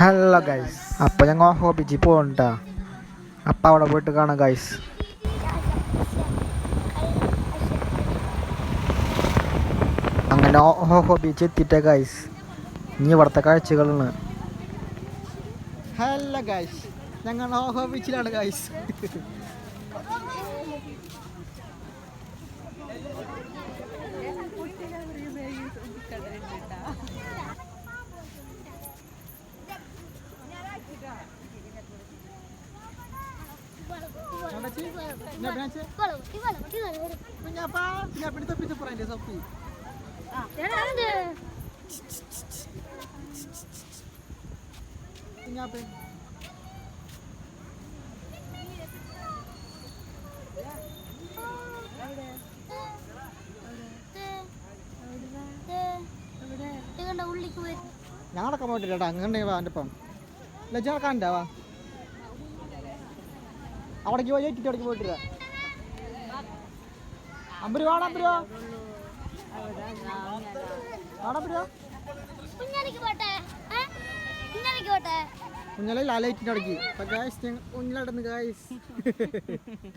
Hello guys, അപ്പോൾ ഞങ്ങൾ ഹോബിജി പോകണ്ട. അപ്പം അവിടെ പോയിട്ട് കാണാം ഗൈസ്. അങ്ങനെ ഹോബിജി എത്തിയിട്ടേ ഗൈസ്. ഇനി ഇവിടുത്തെ കാഴ്ചകളാണ്. ഹലോ ഗൈസ്, ഞങ്ങൾ ഹോബിജിലാണ് ഗൈസ്. ഞങ്ങളൊക്കെ പോയിട്ടില്ല അങ്ങനെ അവൻ്റെ ഒപ്പം ലജ്ജ ഉണ്ടാവാ അവിടേക്ക് പോയി ഏറ്റിട്ട് അവിടേക്ക് പോയിട്ടില്ല. അമ്പര് വാടാമ്പരോ കുഞ്ഞാലേ ലാലേറ്റിൻ്റെ അവിടേക്ക്. അപ്പം ഗായ്സ് കുഞ്ഞിലടന്ന് ഗായ്സ്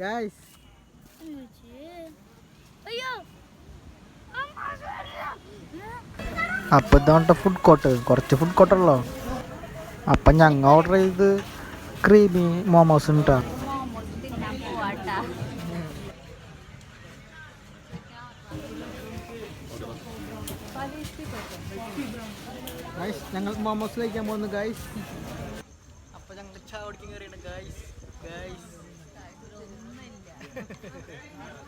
ഗായ്സ് അപ്പം ഇതാണ്ട ഫുഡ് കോർട്ട്, കുറച്ച് ഫുഡ് കോർട്ടുള്ളോ. അപ്പം ഞങ്ങൾ ഓർഡർ ചെയ്ത് ക്രീമി മോമോസ് ഉണ്ടാ. ഞങ്ങൾ മോമോസ് കഴിക്കാൻ പോകുന്നു ഗൈസ്. അപ്പം ഞങ്ങൾ ചായ കുടിക്കാൻ കയറിയാണ് ഗൈസ്. ഗൈസ്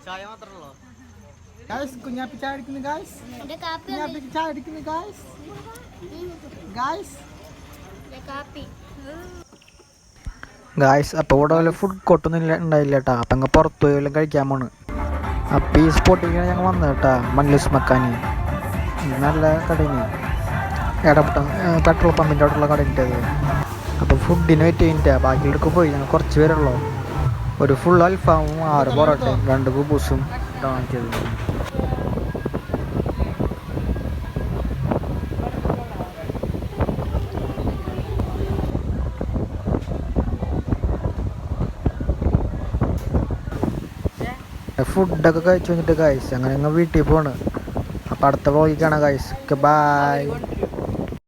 ചായ മാത്രമല്ലോ ഗൈസ്. കുഞ്ഞാപ്പി ചായ അടിക്കുന്നു ഗൈസ്. കുഞ്ഞാപ്പിക്ക് ചായ അടിക്കുന്നു ഗൈസ്. ഗൈസ് ഗായ്സ് അപ്പോൾ ഇവിടെ വല്ല ഫുഡ് കോർട്ടൊന്നും ഉണ്ടായില്ല കേട്ടോ. അപ്പം അങ്ങ് പുറത്ത് പോയി വല്ലതും കഴിക്കാൻ പോണ്. അപ്പം ഈ സ്പോട്ടിങ്ങനെ ഞങ്ങൾ വന്നത് കേട്ടോ. മല്ലൂസ് മക്കാനി നല്ല കടയിന് ഇടപെട്ട പെട്രോൾ പമ്പിൻ്റെ അവിടെയുള്ള കടയിട്ടത്. അപ്പോൾ ഫുഡിന് വെയിറ്റ് കഴിഞ്ഞിട്ടാ ബാക്കിയിലൊക്കെ പോയി. ഞങ്ങൾ കുറച്ച് പേരുള്ളൂ. ഒരു ഫുൾ അൽഫാമും 6 പൊറോട്ടയും 2 കുബൂസും വാങ്ങിച്ചത്. ഫുഡൊക്കെ കഴിച്ചു കഴിഞ്ഞിട്ട് ഗൈസ് അങ്ങനെ ഞങ്ങൾ വീട്ടിൽ പോണ്. അപ്പോൾ അടുത്ത വ്ളോഗിൽ കാണാം ഗൈസ്. ബൈ.